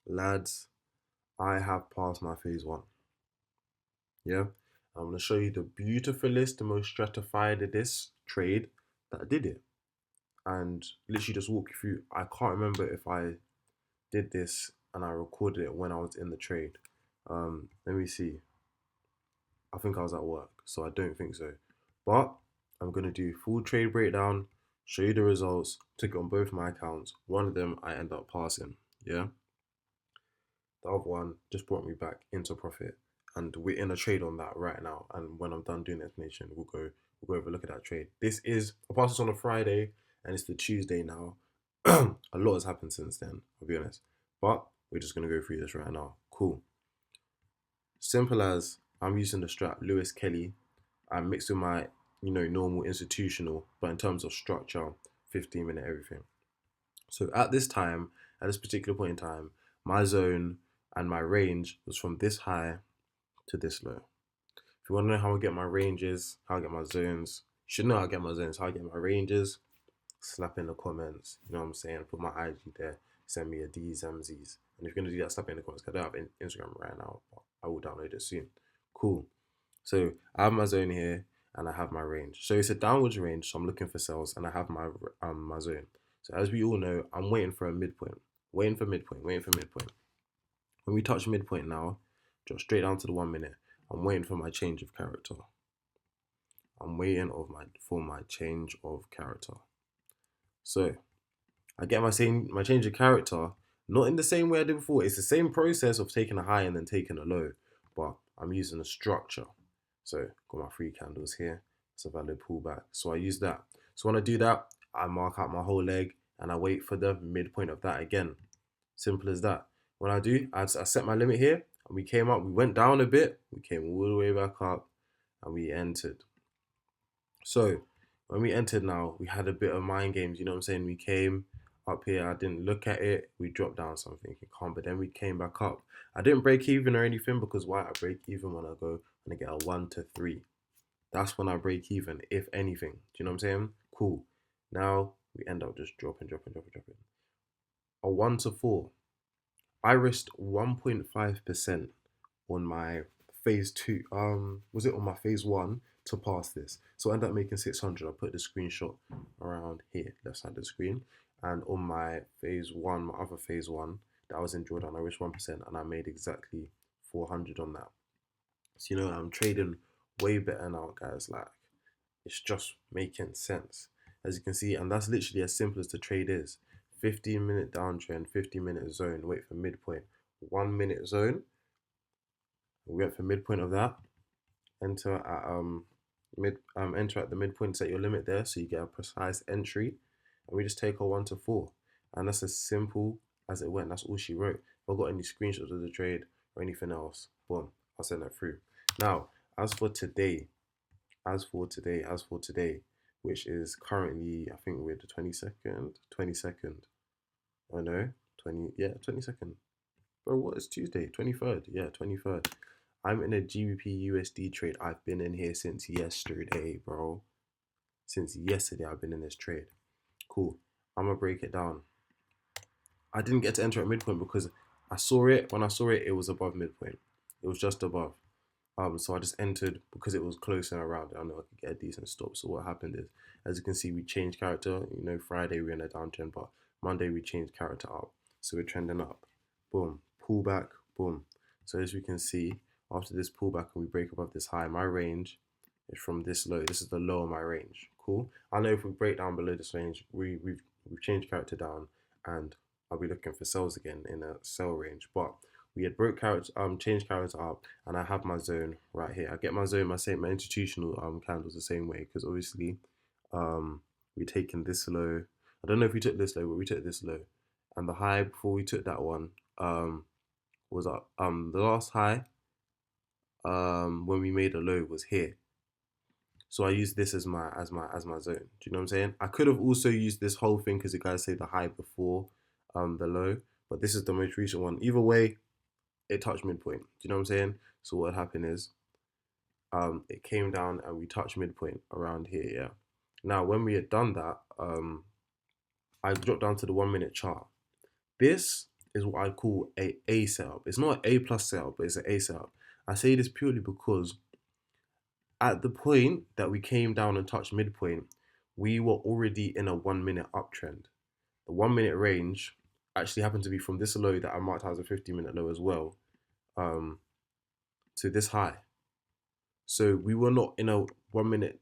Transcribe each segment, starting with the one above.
Lads, I have passed my phase one. Yeah, I'm gonna show you the beautifulest, the most stratified of this trade that I did it, and literally just walk you through. I can't remember if I did this and I recorded it when I was in the trade. Let me see. I think I was at work, so I don't think so. But I'm gonna do full trade breakdown, show you the results. Took it on both my accounts. One of them I end up passing. Yeah. The other one just brought me back into profit. And we're in a trade on that right now. And when I'm done doing the explanation, we'll go have a look at that trade. This is I passed this on a Friday and it's the Tuesday now. A lot has happened since then, I'll be honest. But we're just gonna go through this right now. Cool. Simple as I'm using the strat Lewis Kelly. I mixed with my, normal institutional, but in terms of structure, 15-minute everything. So at this particular point in time, my zone and my range was from this high to this low. If you want to know how I get my ranges, how I get my zones, you should know how I get my zones, how I get my ranges, slap in the comments. You know what I'm saying? Put my IG there, send me a D's, MZs. And if you're going to do that, slap it in the comments because I don't have Instagram right now, but I will download it soon. Cool. So I have my zone here and I have my range. So it's a downwards range, so I'm looking for sales and I have my zone. So as we all know, I'm waiting for a midpoint. Waiting for midpoint, waiting for midpoint. When we touch midpoint now, drop straight down to the 1 minute. I'm waiting for my change of character. I'm waiting for my change of character. So I get my change of character, not in the same way I did before. It's the same process of taking a high and then taking a low, but I'm using a structure. So got my three candles here. It's a valid pullback. So I use that. So when I do that, I mark out my whole leg and I wait for the midpoint of that again. Simple as that. When I do, I set my limit here and we came up, we went down a bit, we came all the way back up and we entered. So when we entered now, we had a bit of mind games, you know what I'm saying? We came up here, I didn't look at it, we dropped down something, calm, but then we came back up. I didn't break even or anything because why? I break even when I go and I get a 1 to 3. That's when I break even, if anything. Do you know what I'm saying? Cool. Now we end up just dropping. A 1 to 4. I risked 1.5% on my phase two. Was it on my phase one to pass this? So I ended up making 600. I put the screenshot around here, left side of the screen. And on my phase one, my other phase one, that was in drawdown, I risked 1% and I made exactly 400 on that. So, I'm trading way better now, guys. Like, it's just making sense. As you can see, and that's literally as simple as the trade is. 15-minute downtrend, 15-minute zone, wait for midpoint. 1 minute zone, we went for midpoint of that. Enter at the midpoint, set your limit there so you get a precise entry. And we just take a 1 to 4. And that's as simple as it went. That's all she wrote. If I got any screenshots of the trade or anything else, boom, I'll send that through. Now, as for today, which is currently, I think we're the 22nd. Oh no, 22nd. Bro, what is Tuesday? 23rd. Yeah, 23rd. I'm in a GBP USD trade. I've been in here since yesterday, bro. Since yesterday, I've been in this trade. Cool. I'm gonna break it down. I didn't get to enter at midpoint because I saw it. When I saw it, it was above midpoint. It was just above. So I just entered because it was close and around. I know I could get a decent stop. So what happened is, as you can see, we changed character. Friday we're in a downtrend, but Monday we changed character up. So we're trending up. Boom. Pullback. Boom. So as you can see, after this pullback and we break above this high, my range is from this low. This is the low of my range. Cool. I know if we break down below this range, we've changed character down, and I'll be looking for sales again in a sell range, but we had broke character, changed character up, and I have my zone right here. I get my zone, my institutional candles the same way because obviously, we taken this low. I don't know if we took this low, but we took this low, and the high before we took that one, was up. The last high, when we made a low was here. So I used this as my zone. Do you know what I'm saying? I could have also used this whole thing because the guys say the high before the low, but this is the most recent one. Either way, it touched midpoint. Do you know what I'm saying? So what happened is, it came down and we touched midpoint around here. Yeah. Now when we had done that, I dropped down to the 1 minute chart. This is what I call a setup. It's not an A plus setup, but it's an A setup. I say this purely because at the point that we came down and touched midpoint, we were already in a 1 minute uptrend. The 1 minute range actually happened to be from this low that I marked as a 50-minute low as well, to this high. So we were not in a 1 minute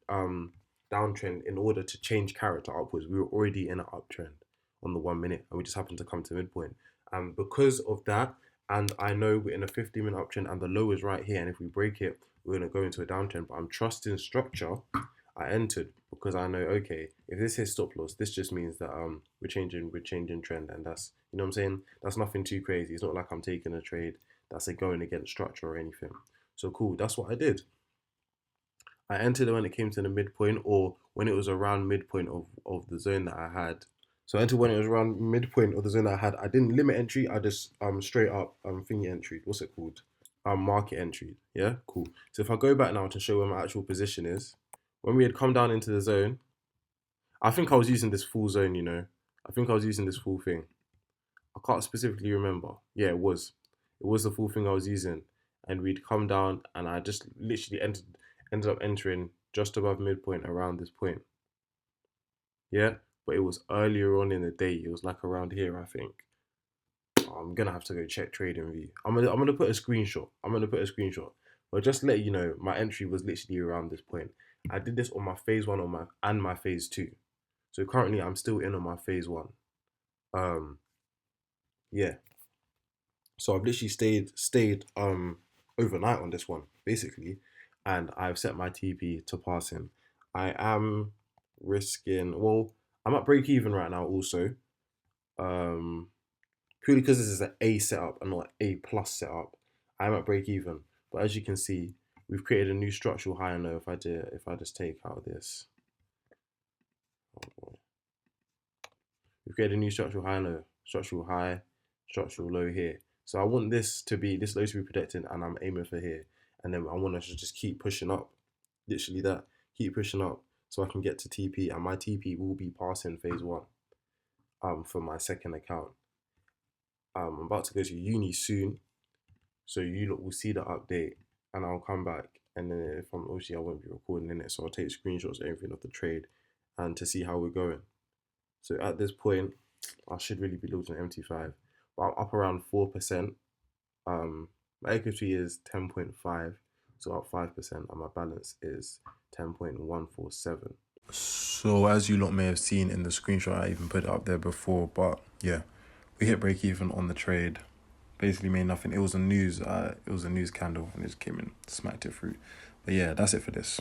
downtrend in order to change character upwards. We were already in an uptrend on the 1 minute, and we just happened to come to midpoint. And because of that, and I know we're in a 50-minute uptrend, and the low is right here, and if we break it, we're gonna go into a downtrend. But I'm trusting structure. I entered because I know, okay, if this hits stop loss, this just means that we're changing trend, and that's, you know what I'm saying. That's nothing too crazy. It's not like I'm taking a trade that's going against structure or anything. So cool. That's what I did. I entered when it came to the midpoint, or when it was around midpoint of the zone that I had. So I entered when it was around midpoint of the zone that I had. I didn't limit entry. I just straight up thingy entry. What's it called? Market entry. Yeah, cool. So if I go back now to show where my actual position is, when we had come down into the zone, I think I was using this full zone. You know, I think I was using this full thing. I can't specifically remember. Yeah, it was. It was the full thing I was using, and we'd come down, and I just literally ended up entering just above midpoint around this point. Yeah, but it was earlier on in the day. It was like around here, I think. I'm gonna have to go check trading view. I'm gonna put a screenshot. But just to let you know, my entry was literally around this point. I did this on my phase one and my phase two. So currently I'm still in on my phase one. Um, yeah. So I've literally stayed overnight on this one, basically, and I've set my TP to pass him. I am risking, well, I'm at break even right now also. Um Purely because this is an A setup and not an A plus setup. I'm at break even. But as you can see, we've created a new structural high and low. If I just take out this. We've created a new structural high and low. Structural high, structural low here. So I want this low to be protected, and I'm aiming for here. And then I want us to just keep pushing up. Literally that. Keep pushing up so I can get to TP, and my TP will be passing phase one for my second account. I'm about to go to uni soon, so you lot will see the update, and I'll come back. And then if I'm obviously I won't be recording in it, so I'll take screenshots of everything of the trade, and to see how we're going. So at this point, I should really be losing MT5, but I'm up around 4%. My equity is 10.5, so up 5%, and my balance is 10.147. So as you lot may have seen in the screenshot, I even put it up there before, but yeah, we hit break even on the trade. Basically made nothing. It was a news candle, and it just came in, smacked it through. But yeah, that's it for this.